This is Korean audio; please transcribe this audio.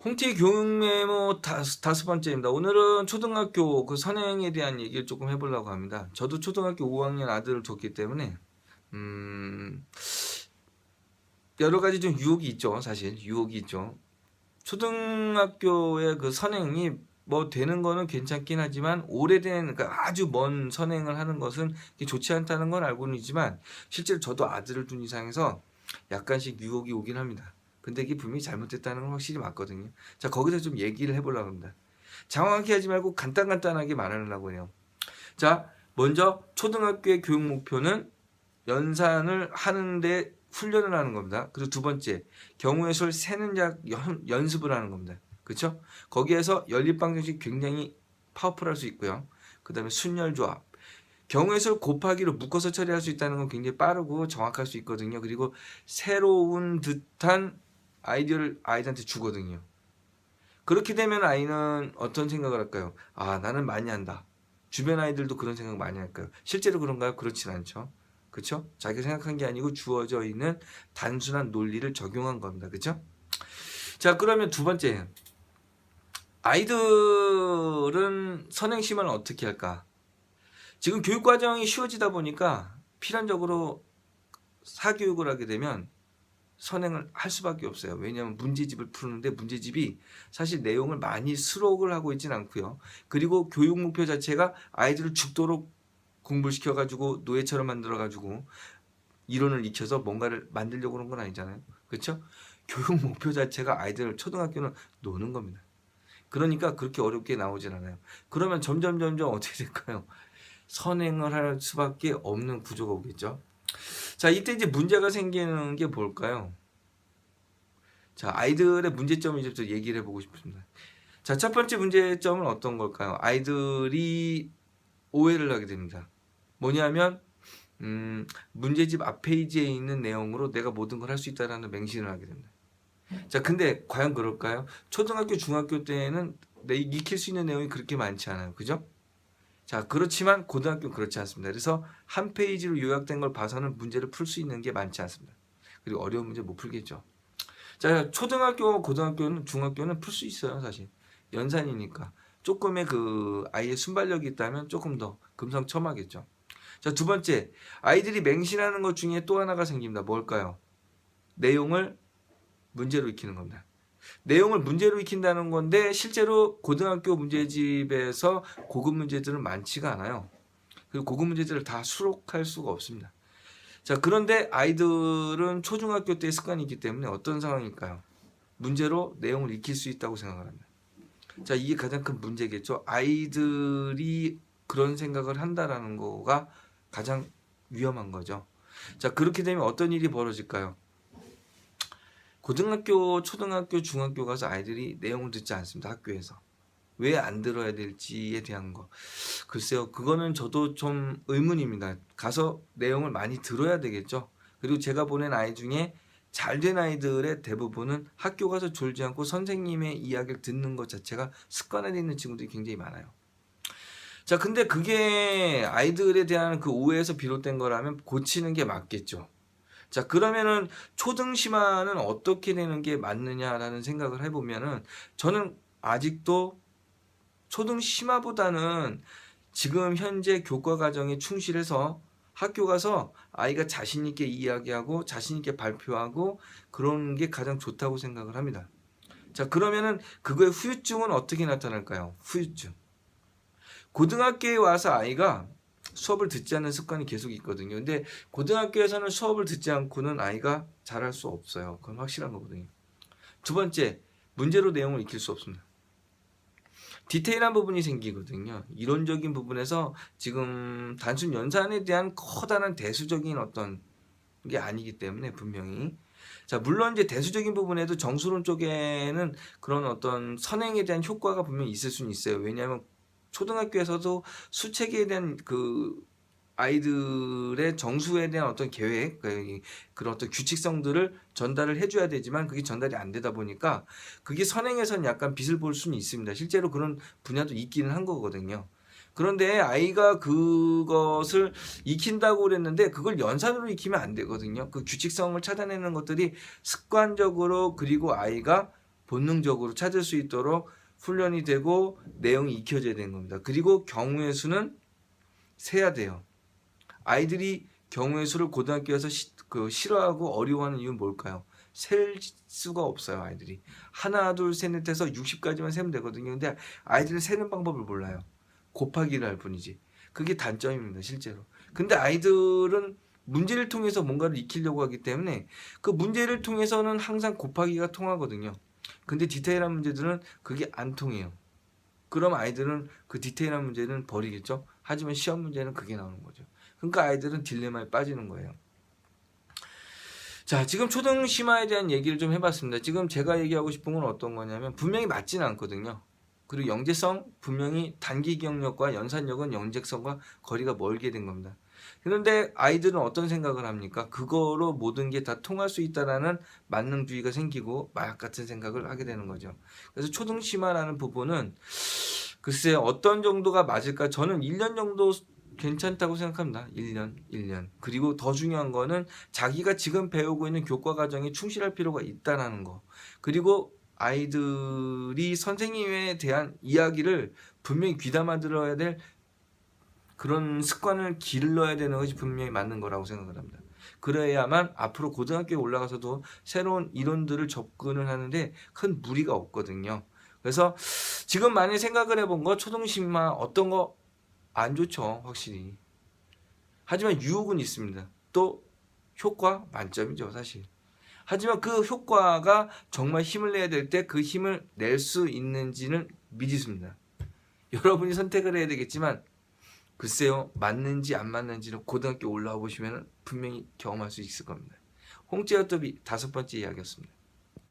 홍티 교육 메모 다섯 번째입니다. 오늘은 초등학교 그 선행에 대한 얘기를 조금 해보려고 합니다. 저도 초등학교 5학년 아들을 뒀기 때문에 여러 가지 좀 유혹이 있죠. 사실 유혹이 있죠. 초등학교의 그 선행이 뭐 되는 거는 괜찮긴 하지만 오래된 그러니까 아주 먼 선행을 하는 것은 좋지 않다는 건 알고는 있지만 실제로 저도 아들을 둔 이상에서 약간씩 유혹이 오긴 합니다. 근데 이게 분명히 잘못됐다는 건 확실히 맞거든요. 자, 거기서 좀 얘기를 해보려고 합니다. 장황하게 하지 말고 간단하게 말하려고 해요. 자, 먼저 초등학교의 교육 목표는 연산을 하는데 훈련을 하는 겁니다. 그리고 두 번째, 경우의 수를 세는 연습을 하는 겁니다. 그렇죠? 거기에서 연립방정식 굉장히 파워풀할 수 있고요. 그 다음에 순열조합. 경우의 수를 곱하기로 묶어서 처리할 수 있다는 건 굉장히 빠르고 정확할 수 있거든요. 그리고 새로운 듯한 아이디어를 아이들한테 주거든요. 그렇게 되면 아이는 어떤 생각을 할까요? 아, 나는 많이 한다. 주변 아이들도 그런 생각 많이 할까요? 실제로 그런가요? 그렇진 않죠. 그렇죠? 자기가 생각한 게 아니고 주어져 있는 단순한 논리를 적용한 겁니다. 그렇죠? 자, 그러면 두 번째. 아이들은 선행심을 어떻게 할까? 지금 교육 과정이 쉬워지다 보니까 필연적으로 사교육을 하게 되면 선행을 할 수밖에 없어요. 왜냐하면 문제집을 푸는데 문제집이 사실 내용을 많이 수록을 하고 있지는 않고요. 그리고 교육 목표 자체가 아이들을 죽도록 공부를 시켜가지고 노예처럼 만들어가지고 이론을 익혀서 뭔가를 만들려고 하는 건 아니잖아요. 그렇죠? 교육 목표 자체가 아이들 초등학교는 노는 겁니다. 그러니까 그렇게 어렵게 나오진 않아요. 그러면 점점 어떻게 될까요? 선행을 할 수밖에 없는 구조가 오겠죠. 자, 이때 이제 문제가 생기는 게 뭘까요? 자, 아이들의 문제점을 이제 얘기를 해보고 싶습니다. 자, 첫 번째 문제점은 어떤 걸까요? 아이들이 오해를 하게 됩니다. 뭐냐면 문제집 앞 페이지에 있는 내용으로 내가 모든 걸 할 수 있다는 맹신을 하게 됩니다. 자, 근데 과연 그럴까요? 초등학교, 중학교 때는 익힐 수 있는 내용이 그렇게 많지 않아요. 그죠? 자, 그렇지만 고등학교는 그렇지 않습니다. 그래서 한 페이지로 요약된 걸 봐서는 문제를 풀 수 있는 게 많지 않습니다. 그리고 어려운 문제 못 풀겠죠. 자, 초등학교, 고등학교는, 중학교는 풀 수 있어요, 사실. 연산이니까. 조금의 그 아이의 순발력이 있다면 조금 더 금상첨화겠죠. 자, 두 번째, 아이들이 맹신하는 것 중에 또 하나가 생깁니다. 뭘까요? 내용을 문제로 익히는 겁니다. 내용을 문제로 익힌다는 건데 실제로 고등학교 문제집에서 고급 문제들은 많지가 않아요. 그리고 고급 문제들을 다 수록할 수가 없습니다. 자, 그런데 아이들은 초중학교 때 습관이 있기 때문에 어떤 상황일까요? 문제로 내용을 익힐 수 있다고 생각을 합니다. 자, 이게 가장 큰 문제겠죠. 아이들이 그런 생각을 한다라는 거가 가장 위험한 거죠. 자, 그렇게 되면 어떤 일이 벌어질까요? 고등학교, 초등학교, 중학교 가서 아이들이 내용을 듣지 않습니다. 학교에서. 왜 안 들어야 될지에 대한 거. 글쎄요. 그거는 저도 좀 의문입니다. 가서 내용을 많이 들어야 되겠죠. 그리고 제가 보낸 아이 중에 잘된 아이들의 대부분은 학교 가서 졸지 않고 선생님의 이야기를 듣는 것 자체가 습관화되어 있는 친구들이 굉장히 많아요. 자, 근데 그게 아이들에 대한 그 오해에서 비롯된 거라면 고치는 게 맞겠죠. 자, 그러면은 초등심화는 어떻게 되는 게 맞느냐라는 생각을 해보면은 저는 아직도 초등심화보다는 지금 현재 교과 과정에 충실해서 학교 가서 아이가 자신 있게 이야기하고 자신 있게 발표하고 그런 게 가장 좋다고 생각을 합니다. 자, 그러면은 그거의 후유증은 어떻게 나타날까요? 후유증. 고등학교에 와서 아이가 수업을 듣지 않는 습관이 계속 있거든요. 근데 고등학교에서는 수업을 듣지 않고는 아이가 잘할 수 없어요. 그건 확실한 거거든요. 두 번째, 문제로 내용을 익힐 수 없습니다. 디테일한 부분이 생기거든요. 이론적인 부분에서 지금 단순 연산에 대한 커다란 대수적인 어떤 게 아니기 때문에 분명히 자, 물론 이제 대수적인 부분에도 정수론 쪽에는 그런 어떤 선행에 대한 효과가 분명히 있을 수는 있어요. 왜냐하면 초등학교에서도 수체계에 대한 그 아이들의 정수에 대한 어떤 계획, 그런 어떤 규칙성들을 전달을 해줘야 되지만 그게 전달이 안 되다 보니까 그게 선행에서는 약간 빛을 볼 수는 있습니다. 실제로 그런 분야도 있기는 한 거거든요. 그런데 아이가 그것을 익힌다고 그랬는데 그걸 연산으로 익히면 안 되거든요. 그 규칙성을 찾아내는 것들이 습관적으로 그리고 아이가 본능적으로 찾을 수 있도록 훈련이 되고 내용이 익혀져야 되는 겁니다. 그리고 경우의 수는 세야 돼요. 아이들이 경우의 수를 고등학교에서 싫어하고 어려워하는 이유는 뭘까요? 셀 수가 없어요. 아이들이 하나 둘 셋 넷 해서 60까지만 세면 되거든요. 근데 아이들은 세는 방법을 몰라요. 곱하기를 할 뿐이지. 그게 단점입니다. 실제로. 근데 아이들은 문제를 통해서 뭔가를 익히려고 하기 때문에 그 문제를 통해서는 항상 곱하기가 통하거든요. 근데 디테일한 문제들은 그게 안 통해요. 그럼 아이들은 그 디테일한 문제는 버리겠죠. 하지만 시험 문제는 그게 나오는 거죠. 그러니까 아이들은 딜레마에 빠지는 거예요. 자, 지금 초등 심화에 대한 얘기를 좀 해봤습니다. 지금 제가 얘기하고 싶은 건 어떤 거냐면 분명히 맞지는 않거든요. 그리고 영재성 분명히 단기 기억력과 연산력은 영재성과 거리가 멀게 된 겁니다. 그런데 아이들은 어떤 생각을 합니까? 그거로 모든 게 다 통할 수 있다라는 만능주의가 생기고 마약 같은 생각을 하게 되는 거죠. 그래서 초등 심화라는 부분은 글쎄 어떤 정도가 맞을까? 저는 1년 정도 괜찮다고 생각합니다. 1년. 그리고 더 중요한 거는 자기가 지금 배우고 있는 교과 과정에 충실할 필요가 있다는 거. 그리고 아이들이 선생님에 대한 이야기를 분명히 귀담아 들어야 될 그런 습관을 길러야 되는 것이 분명히 맞는 거라고 생각을 합니다. 그래야만 앞으로 고등학교에 올라가서도 새로운 이론들을 접근을 하는데 큰 무리가 없거든요. 그래서 지금 많이 생각을 해본 거 초등심화 어떤 거 안 좋죠. 확실히. 하지만 유혹은 있습니다. 또 효과 만점이죠. 사실. 하지만 그 효과가 정말 힘을 내야 될 때 그 힘을 낼 수 있는지는 미지수입니다. 여러분이 선택을 해야 되겠지만 글쎄요. 맞는지 안 맞는지는 고등학교 올라와 보시면 분명히 경험할 수 있을 겁니다. 홍채어톱이 5번째 이야기였습니다.